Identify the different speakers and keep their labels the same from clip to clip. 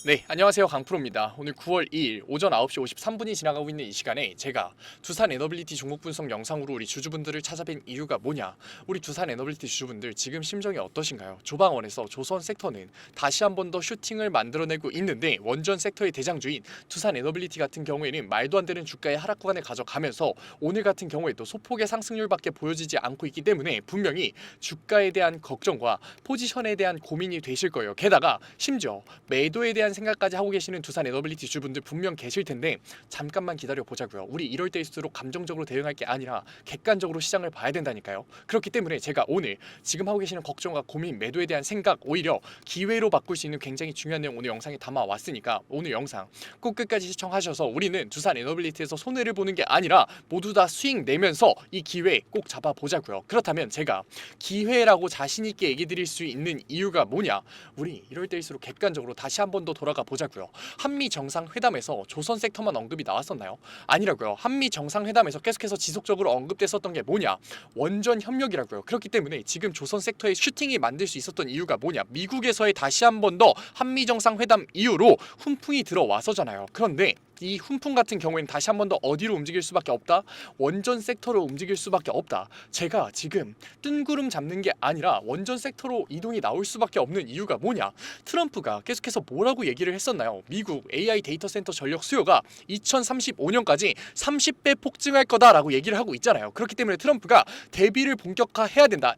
Speaker 1: 네, 안녕하세요. 강프로입니다. 오늘 9월 2일 오전 9시 53분이 지나가고 있는 이 시간에 제가 두산 에너빌리티 종목 분석 영상으로 우리 주주분들을 찾아뵌 이유가 뭐냐? 우리 두산 에너빌리티 주주분들 지금 심정이 어떠신가요? 조방원에서 조선 섹터는 다시 한 번 더 슈팅을 만들어내고 있는데 원전 섹터의 대장주인 두산 에너빌리티 같은 경우에는 말도 안 되는 주가의 하락 구간을 가져가면서 오늘 같은 경우에도 소폭의 상승률밖에 보여지지 않고 있기 때문에 분명히 주가에 대한 걱정과 포지션에 대한 고민이 되실 거예요. 게다가 심지어 매도에 대한 생각까지 하고 계시는 두산 에너빌리티 주분들 분명 계실 텐데 잠깐만 기다려 보자고요. 우리 이럴 때일수록 감정적으로 대응할 게 아니라 객관적으로 시장을 봐야 된다니까요. 그렇기 때문에 제가 오늘 지금 하고 계시는 걱정과 고민, 매도에 대한 생각 오히려 기회로 바꿀 수 있는 굉장히 중요한 내용 오늘 영상에 담아왔으니까 오늘 영상 꼭 끝까지 시청하셔서 우리는 두산 에너빌리티에서 손해를 보는 게 아니라 모두 다 수익 내면서 이 기회 꼭 잡아보자고요. 그렇다면 제가 기회라고 자신 있게 얘기 드릴 수 있는 이유가 뭐냐? 우리 이럴 때일수록 객관적으로 다시 한 번 더 돌아가 보자고요. 한미 정상회담에서 조선 섹터만 언급이 나왔었나요? 아니라고요. 한미 정상회담에서 계속해서 지속적으로 언급됐었던 게 뭐냐? 원전 협력이라고요. 그렇기 때문에 지금 조선 섹터의 슈팅이 만들 수 있었던 이유가 뭐냐? 미국에서의 다시 한 번 더 한미 정상회담 이후로 훈풍이 들어와서잖아요. 그런데 이 훈풍 같은 경우에는 다시 한 번 더 어디로 움직일 수밖에 없다? 원전 섹터로 움직일 수밖에 없다. 제가 지금 뜬구름 잡는 게 아니라 원전 섹터로 이동이 나올 수밖에 없는 이유가 뭐냐? 트럼프가 계속해서 뭐라고 얘기를 했었나요? 미국 AI 데이터 센터 전력 수요가 2035년까지 30배 폭증할 거다라고 얘기를 하고 있잖아요. 그렇기 때문에 트럼프가 대비를 본격화해야 된다.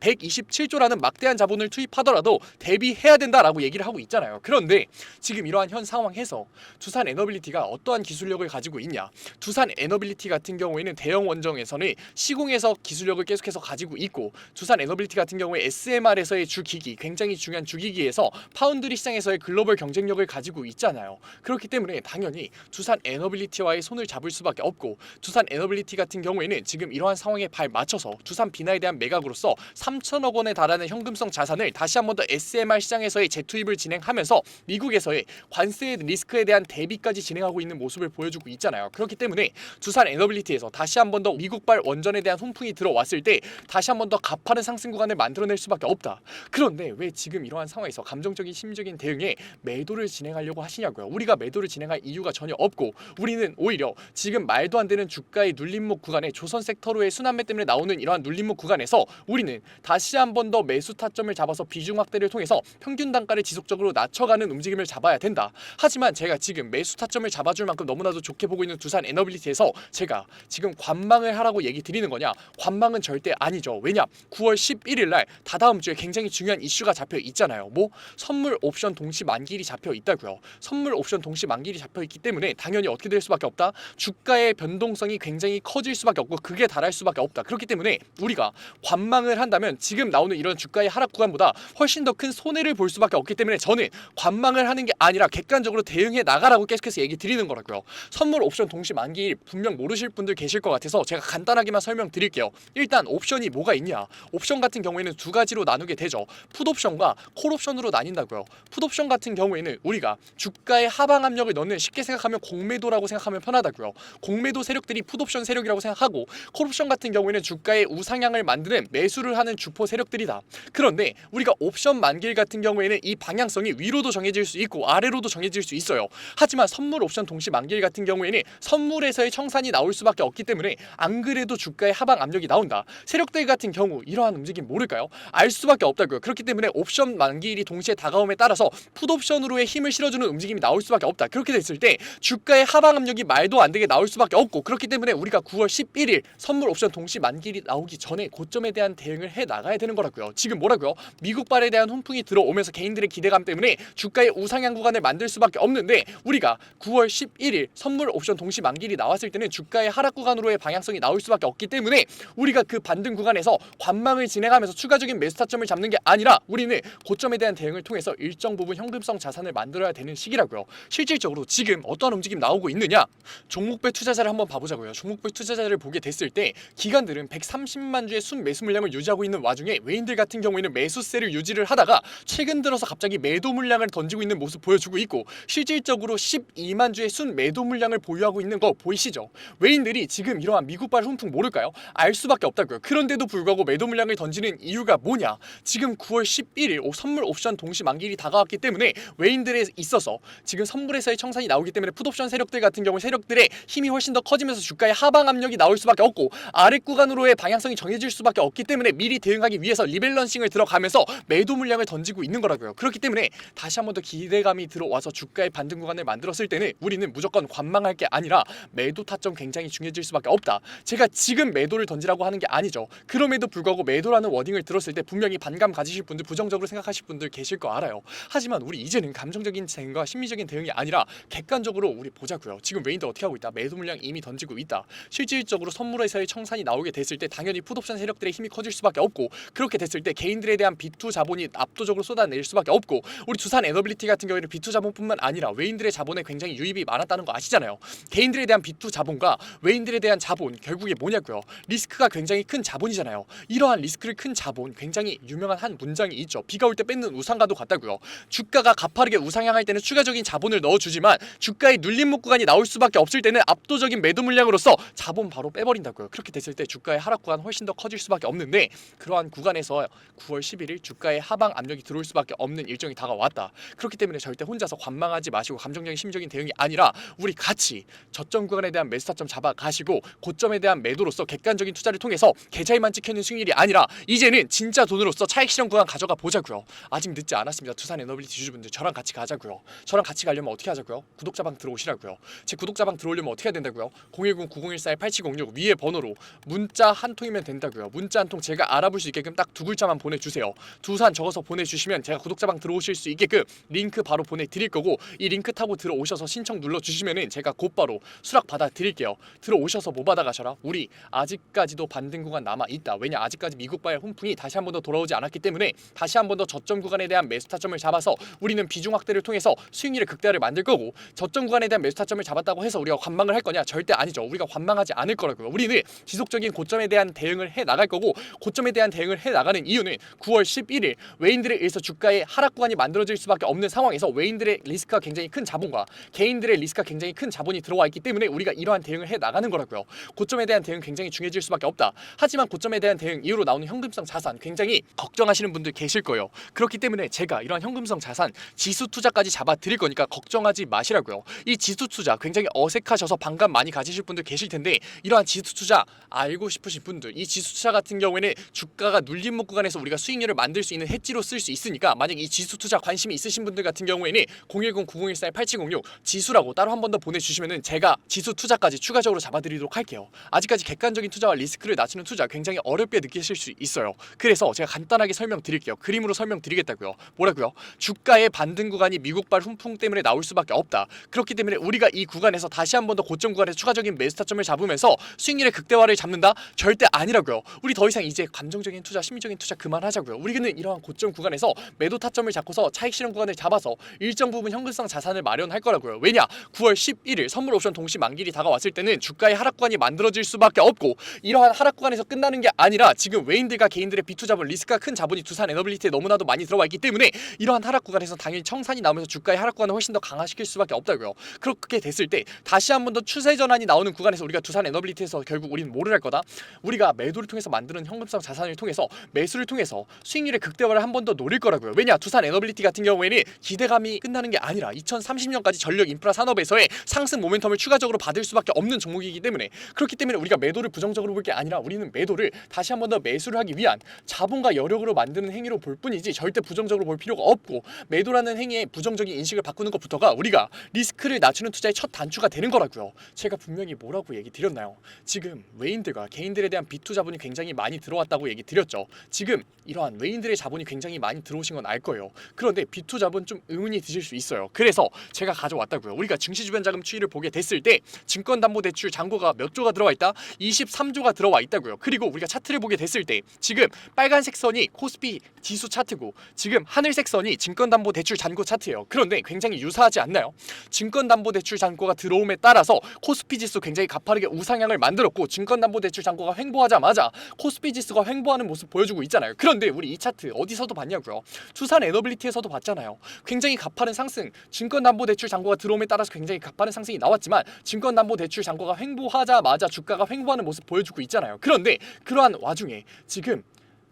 Speaker 1: 127조라는 막대한 자본을 투입하더라도 대비해야 된다라고 얘기를 하고 있잖아요. 그런데 지금 이러한 현 상황에서 두산 에너빌리티가 어떠한 기술력을 가지고 있냐? 두산 에너빌리티 같은 경우에는 대형 원정에서는 시공에서 기술력을 계속해서 가지고 있고 두산 에너빌리티 같은 경우에 SMR에서의 주기기, 굉장히 중요한 주기기에서 파운드리 시장에서의 글로벌 경쟁력을 가지고 있잖아요. 그렇기 때문에 당연히 두산 에너빌리티와의 손을 잡을 수밖에 없고 두산 에너빌리티 같은 경우에는 지금 이러한 상황에 발 맞춰서 두산 비나에 대한 매각으로서 3천억 원에 달하는 현금성 자산을 다시 한 번 더 SMR 시장에서의 재투입을 진행하면서 미국에서의 관세 리스크에 대한 대비까지 진행하고 있는 모습을 보여주고 있잖아요. 그렇기 때문에 두산 에너빌리티에서 다시 한 번 더 미국발 원전에 대한 훈풍이 들어왔을 때 다시 한 번 더 가파른 상승 구간을 만들어낼 수밖에 없다. 그런데 왜 지금 이러한 상황에서 감정적인 심적인 대응에 매도를 진행하려고 하시냐고요. 우리가 매도를 진행할 이유가 전혀 없고 우리는 오히려 지금 말도 안 되는 주가의 눌림목 구간에 조선 섹터로의 순환매 때문에 나오는 이러한 눌림목 구간에서 우리는 다시 한 번 더 매수 타점을 잡아서 비중 확대를 통해서 평균 단가를 지속적으로 낮춰가는 움직임을 잡아야 된다. 하지만 제가 지금 매수 타점을 잡아줄 만큼 너무나도 좋게 보고 있는 두산 에너빌리티에서 제가 지금 관망을 하라고 얘기 드리는 거냐? 관망은 절대 아니죠. 왜냐? 9월 11일 날 다다음 주에 굉장히 중요한 이슈가 잡혀 있잖아요. 뭐? 선물 옵션 동시 만기일이 잡혀 있다고요. 선물 옵션 동시 만기일이 잡혀 있기 때문에 당연히 어떻게 될 수밖에 없다? 주가의 변동성이 굉장히 커질 수밖에 없고 그게 달할 수밖에 없다. 그렇기 때문에 우리가 관망을 한다면 지금 나오는 이런 주가의 하락 구간보다 훨씬 더 큰 손해를 볼 수밖에 없기 때문에 저는 관망을 하는 게 아니라 객관적으로 대응해 나가라고 계속해서 얘기 드리는 거라고요. 선물 옵션 동시 만기일 분명 모르실 분들 계실 것 같아서 제가 간단하게만 설명드릴게요. 일단 옵션이 뭐가 있냐? 옵션 같은 경우에는 두 가지로 나누게 되죠. 풋옵션과 콜옵션으로 나뉜다고요. 풋옵션 같은 경우에는 우리가 주가의 하방 압력을 넣는 쉽게 생각하면 공매도라고 생각하면 편하다고요. 공매도 세력들이 풋옵션 세력이라고 생각하고 콜옵션 같은 경우에는 주가의 우상향을 만드는 매수를 하는 주포 세력들이다. 그런데 우리가 옵션 만기일 같은 경우에는 이 방향성이 위로도 정해질 수 있고 아래로도 정해질 수 있어요. 하지만 선물 옵션 동시 만기일 같은 경우에는 선물에서의 청산이 나올 수밖에 없기 때문에 안 그래도 주가의 하방 압력이 나온다. 세력들 같은 경우 이러한 움직임 모를까요? 알 수밖에 없다고요. 그렇기 때문에 옵션 만기일이 동시에 다가옴에 따라서 풋옵션으로의 힘을 실어주는 움직임이 나올 수밖에 없다. 그렇게 됐을 때 주가의 하방 압력이 말도 안 되게 나올 수밖에 없고 그렇기 때문에 우리가 9월 11일 선물 옵션 동시 만기일이 나오기 전에 고점에 대한 대응을 해 나가야 되는 거라고요. 지금 뭐라고요? 미국발에 대한 훈풍이 들어오면서 개인들의 기대감 때문에 주가의 우상향 구간을 만들 수밖에 없는데 우리가 9월 11일 선물 옵션 동시 만기일이 나왔을 때는 주가의 하락 구간으로의 방향성이 나올 수밖에 없기 때문에 우리가 그 반등 구간에서 관망을 진행하면서 추가적인 매수 타점을 잡는 게 아니라 우리는 고점에 대한 대응을 통해서 일정 부분 현금성 자산을 만들어야 되는 시기라고요. 실질적으로 지금 어떠한 움직임 나오고 있느냐? 종목별 투자자를 한번 봐보자고요. 종목별 투자자를 보게 됐을 때 기관들은 130만 주의 순 매수 물량을 유지하고 있는 있는 와중에 외인들 같은 경우에는 매수세를 유지를 하다가 최근 들어서 갑자기 매도 물량을 던지고 있는 모습 보여주고 있고, 실질적으로 12만 주의 순 매도 물량을 보유하고 있는 거 보이시죠? 외인들이 지금 이러한 미국발 훈풍 모를까요? 알 수밖에 없다고요. 그런데도 불구하고 매도 물량을 던지는 이유가 뭐냐? 지금 9월 11일 선물 옵션 동시 만기일이 다가왔기 때문에 외인들에 있어서 지금 선물에서의 청산이 나오기 때문에 풋옵션 세력들 같은 경우 세력들의 힘이 훨씬 더 커지면서 주가의 하방 압력이 나올 수밖에 없고, 아랫 구간으로의 방향성이 정해질 수밖에 없기 때문에 미리 대응하기 위해서 리밸런싱을 들어가면서 매도 물량을 던지고 있는 거라고요. 그렇기 때문에 다시 한 번 더 기대감이 들어와서 주가의 반등 구간을 만들었을 때는 우리는 무조건 관망할 게 아니라 매도 타점 굉장히 중요해질 수밖에 없다. 제가 지금 매도를 던지라고 하는 게 아니죠. 그럼에도 불구하고 매도라는 워딩을 들었을 때 분명히 반감 가지실 분들, 부정적으로 생각하실 분들 계실 거 알아요. 하지만 우리 이제는 감정적인 대응과 심리적인 대응이 아니라 객관적으로 우리 보자고요. 지금 외인들 어떻게 하고 있다? 매도 물량 이미 던지고 있다. 실질적으로 선물에서의 청산이 나오게 됐을 때 당연히 풋옵션 세력들의 힘이 커질 수밖에 없고, 그렇게 됐을 때 개인들에 대한 B2 자본이 압도적으로 쏟아낼 수밖에 없고, 우리 두산 에너빌리티 같은 경우에는 B2 자본뿐만 아니라 외인들의 자본에 굉장히 유입이 많았다는 거 아시잖아요. 개인들에 대한 B2 자본과 외인들에 대한 자본, 결국에 뭐냐고요? 리스크가 굉장히 큰 자본이잖아요. 이러한 리스크를 큰 자본, 굉장히 유명한 한 문장이 있죠. 비가 올 때 뺏는 우상과도 같다고요. 주가가 가파르게 우상향할 때는 추가적인 자본을 넣어주지만 주가의 눌림목 구간이 나올 수밖에 없을 때는 압도적인 매도 물량으로서 자본 바로 빼버린다고요. 그렇게 됐을 때 주가의 하락 구간 훨씬 더 커질 수밖에 없는데, 그러한 구간에서 9월 11일 주가의 하방 압력이 들어올 수밖에 없는 일정이 다가왔다. 그렇기 때문에 절대 혼자서 관망하지 마시고 감정적인 심적인 대응이 아니라 우리 같이 저점 구간에 대한 매수 타점 잡아가시고 고점에 대한 매도로서 객관적인 투자를 통해서 계좌에만 찍혀있는 수익률이 아니라 이제는 진짜 돈으로서 차익 실현 구간 가져가 보자고요. 아직 늦지 않았습니다. 두산 에너빌리티 주주분들, 저랑 같이 가자고요. 저랑 같이 가려면 어떻게 하자고요? 구독자방 들어오시라고요. 제 구독자방 들어오려면 어떻게 해야 된다고요? 010-9014-8706 위에 번호로 문자 한 통이면 된다고요. 문자 한 통 제가 알아볼 수 있게끔 딱 두 글자만 보내주세요. 두산 적어서 보내주시면 제가 구독자방 들어오실 수 있게끔 링크 바로 보내드릴 거고, 이 링크 타고 들어오셔서 신청 눌러주시면은 제가 곧바로 수락 받아드릴게요. 들어오셔서 뭐 받아가셔라. 우리 아직까지도 반등 구간 남아있다. 왜냐, 아직까지 미국발 훈풍이 다시 한 번 더 돌아오지 않았기 때문에 다시 한 번 더 저점 구간에 대한 매수 타점을 잡아서 우리는 비중 확대를 통해서 수익률의 극대화를 만들 거고, 저점 구간에 대한 매수 타점을 잡았다고 해서 우리가 관망을 할 거냐? 절대 아니죠. 우리가 관망하지 않을 거라고요. 우리는 지속적인 고점에 대한 대응을 해 나갈 거고, 고점에 대한 대응을 해 나가는 이유는 9월 11일 외인들에 의해서 주가의 하락 구간이 만들어질 수밖에 없는 상황에서 외인들의 리스크가 굉장히 큰 자본과 개인들의 리스크가 굉장히 큰 자본이 들어와 있기 때문에 우리가 이러한 대응을 해 나가는 거라고요. 고점에 대한 대응 굉장히 중요해질 수밖에 없다. 하지만 고점에 대한 대응 이후로 나오는 현금성 자산 굉장히 걱정하시는 분들 계실 거예요. 그렇기 때문에 제가 이러한 현금성 자산 지수 투자까지 잡아 드릴 거니까 걱정하지 마시라고요. 이 지수 투자 굉장히 어색하셔서 반감 많이 가지실 분들 계실 텐데, 이러한 지수 투자 알고 싶으신 분들, 이 지수 투자 같은 경우에는 주가가 눌림목 구간에서 우리가 수익률을 만들 수 있는 해지로 쓸 수 있으니까, 만약 이 지수 투자 관심이 있으신 분들 같은 경우에는 010-9014-8706 지수라고 따로 한 번 더 보내주시면은 제가 지수 투자까지 추가적으로 잡아드리도록 할게요. 아직까지 객관적인 투자와 리스크를 낮추는 투자 굉장히 어렵게 느끼실 수 있어요. 그래서 제가 간단하게 설명드릴게요. 그림으로 설명드리겠다고요. 뭐라고요? 주가의 반등 구간이 미국발 훈풍 때문에 나올 수밖에 없다. 그렇기 때문에 우리가 이 구간에서 다시 한 번 더 고점 구간에서 추가적인 매수 타점을 잡으면서 수익률의 극대화를 잡는다? 절대 아니라고요. 우리 더 이상 이제 감정적인 투자, 심리적인 투자 그만하자고요. 우리는 이러한 고점 구간에서 매도 타점을 잡고서 차익 실현 구간을 잡아서 일정 부분 현금성 자산을 마련할 거라고요. 왜냐? 9월 11일 선물 옵션 동시 만기일이 다가왔을 때는 주가의 하락 구간이 만들어질 수밖에 없고, 이러한 하락 구간에서 끝나는 게 아니라 지금 외인들과 개인들의 B2 자본, 리스크가 큰 자본이 두산 에너빌리티에 너무나도 많이 들어와 있기 때문에 이러한 하락 구간에서 당연히 청산이 나오면서 주가의 하락 구간을 훨씬 더 강화시킬 수밖에 없다고요. 그렇게 됐을 때 다시 한 번 더 추세 전환이 나오는 구간에서 우리가 두산 에너빌리티에서 결국 우리는 뭐를 할 거다? 우리가 매도를 통해서 만드는 현금성 자산을 통해서 매수를 통해서 수익률의 극대화를 한 번 더 노릴 거라고요. 왜냐? 두산 에너빌리티 같은 경우에는 기대감이 끝나는 게 아니라 2030년까지 전력 인프라 산업에서의 상승 모멘텀을 추가적으로 받을 수밖에 없는 종목이기 때문에, 그렇기 때문에 우리가 매도를 부정적으로 볼 게 아니라 우리는 매도를 다시 한 번 더 매수를 하기 위한 자본과 여력으로 만드는 행위로 볼 뿐이지 절대 부정적으로 볼 필요가 없고, 매도라는 행위에 부정적인 인식을 바꾸는 것부터가 우리가 리스크를 낮추는 투자의 첫 단추가 되는 거라고요. 제가 분명히 뭐라고 얘기 드렸나요? 지금 외인들과 개인들에 대한 B2 자본이 굉장히 많이 들어왔다고 얘기 드렸죠. 지금 이러한 외인들의 자본이 굉장히 많이 들어오신 건 알 거예요. 그런데 B2 자본 좀 의문이 드실 수 있어요. 그래서 제가 가져왔다고요. 우리가 증시 주변 자금 추이를 보게 됐을 때 증권담보대출 잔고가 몇 조가 들어와 있다? 23조가 들어와 있다고요. 그리고 우리가 차트를 보게 됐을 때 지금 빨간색 선이 코스피 지수 차트고, 지금 하늘색 선이 증권담보대출 잔고 차트예요. 그런데 굉장히 유사하지 않나요? 증권담보대출 잔고가 들어옴에 따라서 코스피 지수 굉장히 가파르게 우상향을 만들었고, 증권담보대출 잔고가 횡보하자마자 코스피 지수가 횡보하는 모습 보여주고 있잖아요. 그런데 우리 이 차트 어디서도 봤냐고요? 두산 에너빌리티에서도 봤잖아요. 굉장히 가파른 상승, 증권담보대출 잔고가 들어옴에 따라서 굉장히 가파른 상승이 나왔지만 증권담보대출 잔고가 횡보하자마자 주가가 횡보하는 모습 보여주고 있잖아요. 그런데 그러한 와중에 지금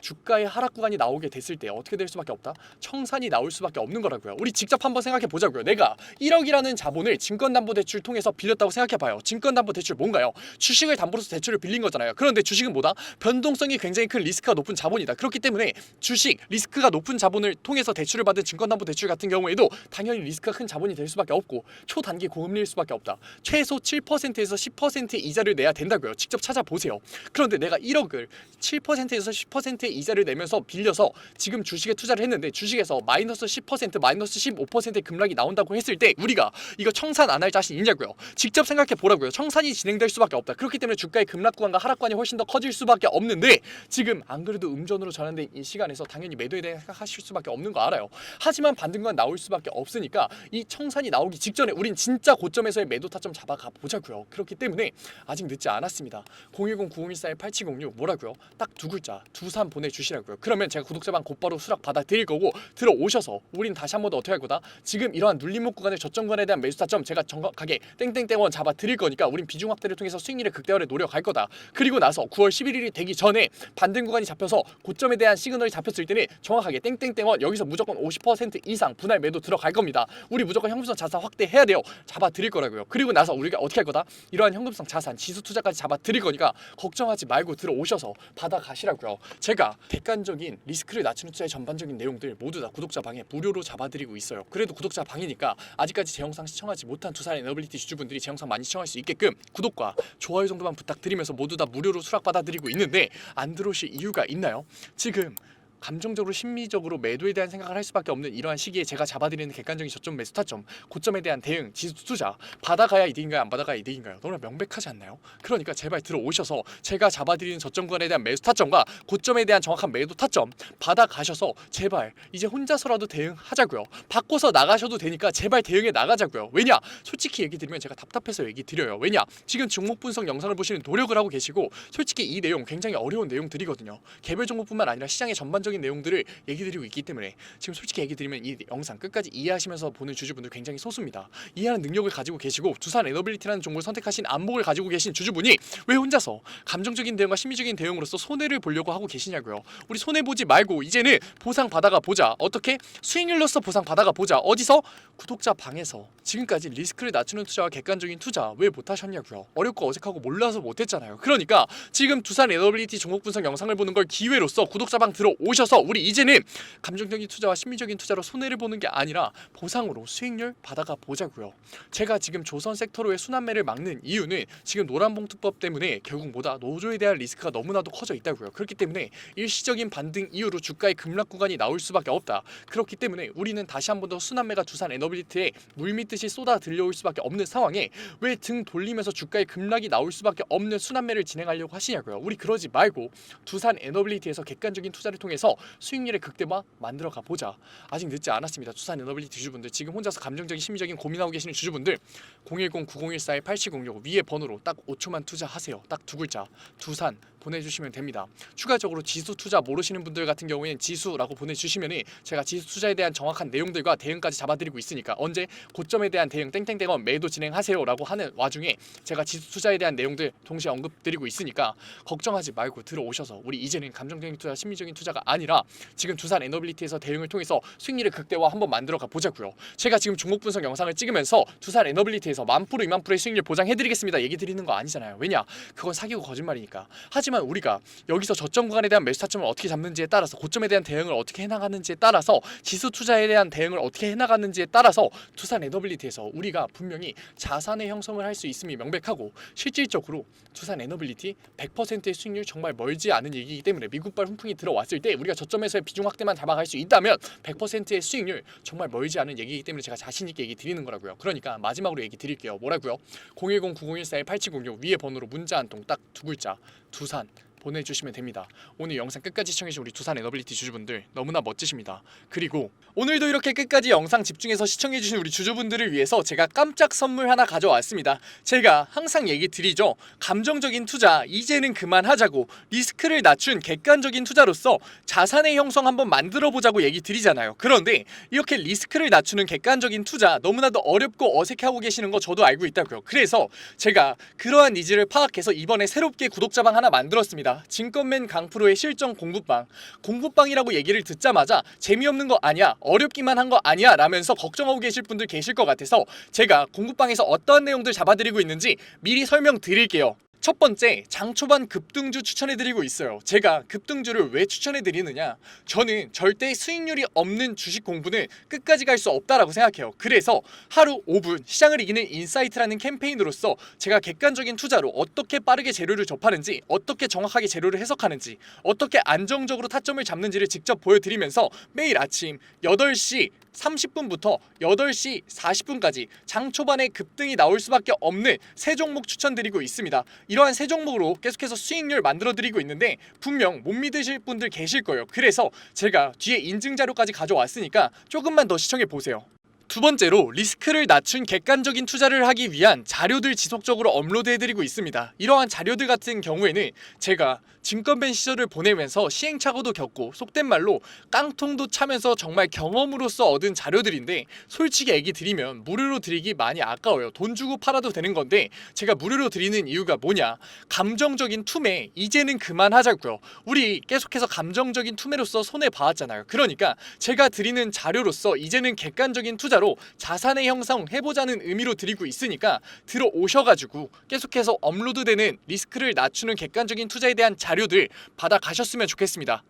Speaker 1: 주가의 하락 구간이 나오게 됐을 때 어떻게 될 수밖에 없다? 청산이 나올 수밖에 없는 거라고요. 우리 직접 한번 생각해 보자고요. 내가 1억이라는 자본을 증권담보대출 통해서 빌렸다고 생각해봐요. 증권담보대출 뭔가요? 주식을 담보로서 대출을 빌린 거잖아요. 그런데 주식은 뭐다? 변동성이 굉장히 큰 리스크가 높은 자본이다. 그렇기 때문에 주식 리스크가 높은 자본을 통해서 대출을 받은 증권담보대출 같은 경우에도 당연히 리스크가 큰 자본이 될 수밖에 없고 초단기 고금리일 수밖에 없다. 최소 7%에서 10%의 이자를 내야 된다고요. 직접 찾아보세요. 그런데 내가 1억을 7%에서 10%의 이자를 내면서 빌려서 지금 주식에 투자를 했는데 주식에서 마이너스 10%, 마이너스 15%의 급락이 나온다고 했을 때 우리가 이거 청산 안 할 자신 있냐고요. 직접 생각해 보라고요. 청산이 진행될 수밖에 없다. 그렇기 때문에 주가의 급락 구간과 하락 구간이 훨씬 더 커질 수밖에 없는데 지금 안 그래도 음전으로 전환된 이 시간에서 당연히 매도에 대해 생각하실 수밖에 없는 거 알아요. 하지만 반등만 나올 수밖에 없으니까 이 청산이 나오기 직전에 우린 진짜 고점에서의 매도 타점 잡아가 보자고요. 그렇기 때문에 아직 늦지 않았습니다. 010-9014-8706 뭐라고요? 딱 두 글자 두산 보내주시라고요. 그러면 제가 구독자방 곧바로 수락 받아 드릴 거고 들어오셔서 우린 다시 한 번 더 어떻게 할 거다? 지금 이러한 눌림목 구간의 저점 구간에 대한 매수 타점 제가 정확하게 땡땡땡원 잡아 드릴 거니까 우린 비중 확대를 통해서 수익률의 극대화를 노력할 거다. 그리고 나서 9월 11일이 되기 전에 반등 구간이 잡혀서 고점에 대한 시그널이 잡혔을 때는 정확하게 땡땡땡원 여기서 무조건 50% 이상 분할 매도 들어갈 겁니다. 우리 무조건 현금성 자산 확대해야 돼요. 잡아 드릴 거라고요. 그리고 나서 우리가 어떻게 할 거다? 이러한 현금성 자산 지수 투자까지 잡아 드릴 거니까 걱정하지 말고 들어오셔서 받아 가시라고요. 제가 객관적인 리스크를 낮추는 투자의 전반적인 내용들 모두 다 구독자 방에 무료로 잡아드리고 있어요. 그래도 구독자 방이니까 아직까지 제 영상 시청하지 못한 두산 에너빌리티 주주분들이 제 영상 많이 시청할 수 있게끔 구독과 좋아요 정도만 부탁드리면서 모두 다 무료로 수락받아드리고 있는데 안 들어오실 이유가 있나요? 지금 감정적으로 심리적으로 매도에 대한 생각을 할 수밖에 없는 이러한 시기에 제가 잡아드리는 객관적인 저점 매수 타점 고점에 대한 대응 지수 투자 받아가야 이득인가요 안 받아가야 이득인가요? 너무나 명백하지 않나요? 그러니까 제발 들어오셔서 제가 잡아드리는 저점 구간에 대한 매수 타점과 고점에 대한 정확한 매도 타점 받아가셔서 제발 이제 혼자서라도 대응하자고요. 바꿔서 나가셔도 되니까 제발 대응해 나가자고요. 왜냐? 솔직히 얘기 드리면 제가 답답해서 얘기 드려요. 왜냐? 지금 종목 분석 영상을 보시는 노력을 하고 계시고 솔직히 이 내용 굉장히 어려운 내용들이거든요. 개별 종목뿐만 아니라 시장의 전반적인 내용들을 얘기 드리고 있기 때문에 지금 솔직히 얘기 드리면 이 영상 끝까지 이해하시면서 보는 주주분들 굉장히 소수입니다. 이해하는 능력을 가지고 계시고 두산 에너빌리티라는 종목을 선택하신 안목을 가지고 계신 주주분이 왜 혼자서 감정적인 대응과 심리적인 대응으로서 손해를 보려고 하고 계시냐고요. 우리 손해 보지 말고 이제는 보상 받아가 보자. 어떻게? 수익률로서 보상 받아가 보자. 어디서? 구독자 방에서. 지금까지 리스크를 낮추는 투자와 객관적인 투자 왜 못하셨냐고요. 어렵고 어색하고 몰라서 못했잖아요. 그러니까 지금 두산 에너빌리티 종목 분석 영상을 보는 걸 기회로서 구독자 방 들어오셔서 우리 이제는 감정적인 투자와 심리적인 투자로 손해를 보는 게 아니라 보상으로 수익률 받아가 보자고요. 제가 지금 조선 섹터로의 순환매를 막는 이유는 지금 노란봉투법 때문에 결국 뭐다? 노조에 대한 리스크가 너무나도 커져 있다고요. 그렇기 때문에 일시적인 반등 이후로 주가의 급락 구간이 나올 수밖에 없다. 그렇기 때문에 우리는 다시 한 번 더 순환매가 두산 에너빌리티에 물밀듯이 쏟아 들려올 수밖에 없는 상황에 왜 등 돌리면서 주가의 급락이 나올 수밖에 없는 순환매를 진행하려고 하시냐고요. 우리 그러지 말고 두산 에너빌리티에서 객관적인 투자를 통해서 수익률의 극대화 만들어 가보자. 아직 늦지 않았습니다. 두산 에너빌리티 주주분들 지금 혼자서 감정적인 심리적인 고민하고 계시는 주주분들 010-9014-8706 위에 번호로 딱 5초만 투자하세요. 딱 두 글자 두산 보내주시면 됩니다. 추가적으로 지수 투자 모르시는 분들 같은 경우에는 지수라고 보내주시면 제가 지수 투자에 대한 정확한 내용들과 대응까지 잡아드리고 있으니까 언제 고점에 대한 대응 땡땡땡원 매도 진행하세요 라고 하는 와중에 제가 지수 투자에 대한 내용들 동시에 언급드리고 있으니까 걱정하지 말고 들어오셔서 우리 이제는 감정적인 투자 심리적인 투자가 아니라 지금 두산 에너빌리티에서 대응을 통해서 수익률의 극대화 한번 만들어가 보자고요. 제가 지금 종목 분석 영상을 찍으면서 두산 에너빌리티에서 1000% 200%의 수익률 보장해드리겠습니다 얘기 드리는 거 아니잖아요. 왜냐? 그건 사기고 거짓말이니까. 하지만 우리가 여기서 저점 구간에 대한 매수 타점을 어떻게 잡는지에 따라서 고점에 대한 대응을 어떻게 해나가는지에 따라서 지수 투자에 대한 대응을 어떻게 해나가는지에 따라서 두산 에너빌리티에서 우리가 분명히 자산의 형성을 할 수 있음이 명백하고 실질적으로 두산 에너빌리티 100%의 수익률 정말 멀지 않은 얘기이기 때문에 미국발 훈풍이 들어왔을 때 우리가 저점에서의 비중 확대만 잡아갈 수 있다면 100%의 수익률 정말 멀지 않은 얘기이기 때문에 제가 자신있게 얘기 드리는 거라고요. 그러니까 마지막으로 얘기 드릴게요. 뭐라고요? 010-9014-8706 위에 번호로 문자 한 통 딱 두 글자 두산 보내주시면 됩니다. 오늘 영상 끝까지 시청해주신 우리 두산 에너빌리티 주주분들 너무나 멋지십니다. 그리고 오늘도 이렇게 끝까지 영상 집중해서 시청해주신 우리 주주분들을 위해서 제가 깜짝 선물 하나 가져왔습니다. 제가 항상 얘기 드리죠. 감정적인 투자 이제는 그만하자고, 리스크를 낮춘 객관적인 투자로서 자산의 형성 한번 만들어보자고 얘기 드리잖아요. 그런데 이렇게 리스크를 낮추는 객관적인 투자 너무나도 어렵고 어색해하고 계시는 거 저도 알고 있다고요. 그래서 제가 그러한 니즈를 파악해서 이번에 새롭게 구독자방 하나 만들었습니다. 증권맨 강프로의 실전 공부방. 공부방이라고 얘기를 듣자마자 재미없는 거 아니야, 어렵기만 한 거 아니야 라면서 걱정하고 계실 분들 계실 것 같아서 제가 공부방에서 어떠한 내용들 잡아드리고 있는지 미리 설명드릴게요. 첫 번째, 장초반 급등주 추천해드리고 있어요. 제가 급등주를 왜 추천해드리느냐, 저는 절대 수익률이 없는 주식 공부는 끝까지 갈 수 없다라고 생각해요. 그래서 하루 5분 시장을 이기는 인사이트라는 캠페인으로서 제가 객관적인 투자로 어떻게 빠르게 재료를 접하는지, 어떻게 정확하게 재료를 해석하는지, 어떻게 안정적으로 타점을 잡는지를 직접 보여드리면서 매일 아침 8시 30분부터 8시 40분까지 장 초반에 급등이 나올 수밖에 없는 세 종목 추천드리고 있습니다. 이러한 세 종목으로 계속해서 수익률 만들어드리고 있는데 분명 못 믿으실 분들 계실 거예요. 그래서 제가 뒤에 인증 자료까지 가져왔으니까 조금만 더 시청해보세요. 두 번째로, 리스크를 낮춘 객관적인 투자를 하기 위한 자료들 지속적으로 업로드해드리고 있습니다. 이러한 자료들 같은 경우에는 제가 증권맨 시절을 보내면서 시행착오도 겪고 속된 말로 깡통도 차면서 정말 경험으로서 얻은 자료들인데, 솔직히 얘기 드리면 무료로 드리기 많이 아까워요. 돈 주고 팔아도 되는 건데 제가 무료로 드리는 이유가 뭐냐, 감정적인 투매 이제는 그만하자고요. 우리 계속해서 감정적인 투매로서 손해봐왔잖아요. 그러니까 제가 드리는 자료로서 이제는 객관적인 투자로 자산의 형성 해보자는 의미로 드리고 있으니까 들어오셔가지고 계속해서 업로드되는 리스크를 낮추는 객관적인 투자에 대한 자료들 받아가셨으면 좋겠습니다.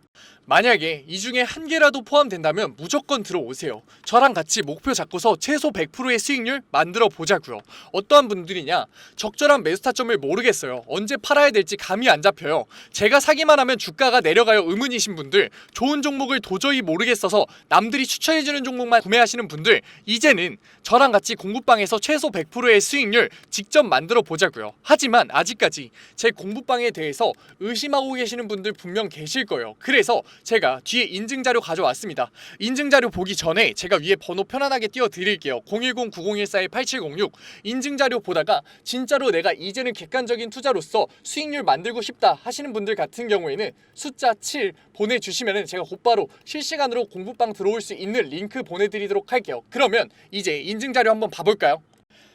Speaker 1: 만약에 이 중에 한 개라도 포함된다면 무조건 들어오세요. 저랑 같이 목표 잡고서 최소 100%의 수익률 만들어 보자고요. 어떠한 분들이냐, 적절한 매수 타점을 모르겠어요. 언제 팔아야 될지 감이 안 잡혀요. 제가 사기만 하면 주가가 내려가요 의문이신 분들, 좋은 종목을 도저히 모르겠어서 남들이 추천해주는 종목만 구매하시는 분들, 이제는 저랑 같이 공부방에서 최소 100%의 수익률 직접 만들어 보자고요. 하지만 아직까지 제 공부방에 대해서 의심하고 계시는 분들 분명 계실 거예요. 그래서 제가 뒤에 인증자료 가져왔습니다. 인증자료 보기 전에 제가 위에 번호 편안하게 띄워드릴게요. 010-9014-8706. 인증자료 보다가 진짜로 내가 이제는 객관적인 투자로서 수익률 만들고 싶다 하시는 분들 같은 경우에는 숫자 7 보내주시면 제가 곧바로 실시간으로 공부방 들어올 수 있는 링크 보내드리도록 할게요. 그러면 이제 인증자료 한번 봐볼까요?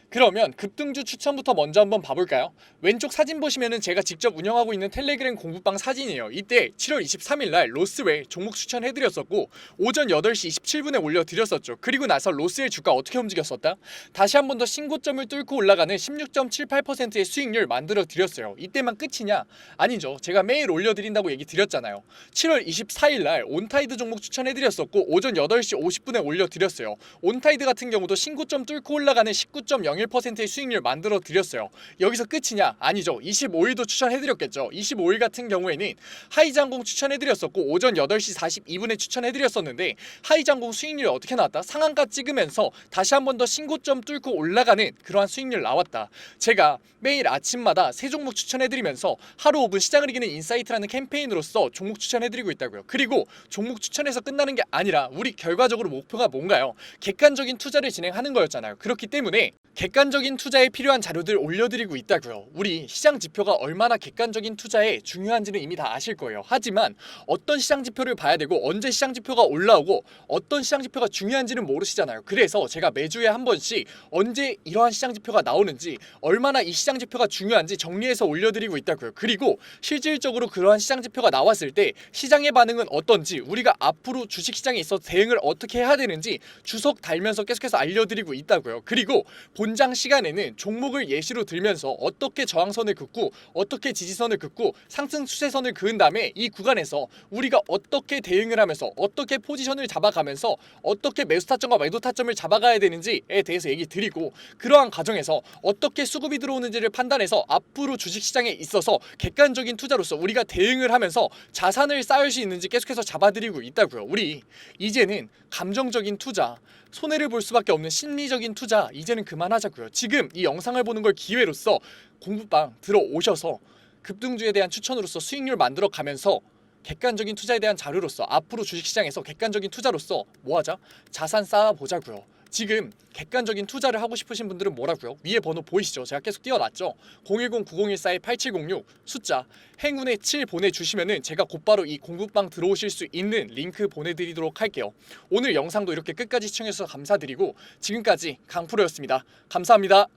Speaker 1: 그러면 급등주 추천부터 먼저 한번 봐볼까요? 왼쪽 사진 보시면은 제가 직접 운영하고 있는 텔레그램 공부방 사진이에요. 이때 7월 23일날 로스웰 종목 추천해드렸었고 오전 8시 27분에 올려드렸었죠. 그리고 나서 로스웰 주가 어떻게 움직였었다? 다시 한 번 더 신고점을 뚫고 올라가는 16.78%의 수익률 만들어드렸어요. 이때만 끝이냐? 아니죠. 제가 매일 올려드린다고 얘기 드렸잖아요. 7월 24일날 온타이드 종목 추천해드렸었고 오전 8시 50분에 올려드렸어요. 온타이드 같은 경우도 신고점 뚫고 올라가는 19.01%의 수익률 만들어 드렸어요. 여기서 끝이냐? 아니죠. 25일도 추천해드렸겠죠. 25일 같은 경우에는 하이장공 추천해드렸었고 오전 8시 42분에 추천해드렸었는데 하이장공 수익률이 어떻게 나왔다? 상한가 찍으면서 다시 한 번 더 신고점 뚫고 올라가는 그러한 수익률 나왔다. 제가 매일 아침마다 세 종목 추천해드리면서 하루 5분 시장을 이기는 인사이트라는 캠페인으로서 종목 추천해드리고 있다고요. 그리고 종목 추천해서 끝나는 게 아니라 우리 결과적으로 목표가 뭔가요? 객관적인 투자를 진행하는 거였잖아요. 그렇기 때문에 객관적인 투자에 필요한 자료들 올려드리고 있다고요. 우리 시장 지표가 얼마나 객관적인 투자에 중요한지는 이미 다 아실 거예요. 하지만 어떤 시장 지표를 봐야 되고 언제 시장 지표가 올라오고 어떤 시장 지표가 중요한지는 모르시잖아요. 그래서 제가 매주에 한 번씩 언제 이러한 시장 지표가 나오는지, 얼마나 이 시장 지표가 중요한지 정리해서 올려드리고 있다고요. 그리고 실질적으로 그러한 시장 지표가 나왔을 때 시장의 반응은 어떤지, 우리가 앞으로 주식시장에 있어서 대응을 어떻게 해야 되는지 주석 달면서 계속해서 알려드리고 있다고요. 그리고 본장 시간에는 종목을 예시로 들면서 어떻게 저항선을 긋고 어떻게 지지선을 긋고 상승 추세선을 그은 다음에 이 구간에서 우리가 어떻게 대응을 하면서 어떻게 포지션을 잡아가면서 어떻게 매수 타점과 매도 타점을 잡아가야 되는지에 대해서 얘기 드리고, 그러한 과정에서 어떻게 수급이 들어오는지를 판단해서 앞으로 주식시장에 있어서 객관적인 투자로서 우리가 대응을 하면서 자산을 쌓을 수 있는지 계속해서 잡아드리고 있다고요. 우리 이제는 감정적인 투자, 손해를 볼 수밖에 없는 심리적인 투자 이제는 그만하자고요. 지금 이 영상을 보는 걸 기회로서 공부방 들어오셔서 급등주에 대한 추천으로서 수익률 만들어 가면서 객관적인 투자에 대한 자료로서 앞으로 주식시장에서 객관적인 투자로서 뭐하자? 자산 쌓아보자고요. 지금 객관적인 투자를 하고 싶으신 분들은 뭐라고요? 위에 번호 보이시죠? 제가 계속 띄워놨죠? 010-9014-8706 숫자 행운의 7 보내주시면은 제가 곧바로 이 공부방 들어오실 수 있는 링크 보내드리도록 할게요. 오늘 영상도 이렇게 끝까지 시청해주셔서 감사드리고 지금까지 강프로였습니다. 감사합니다.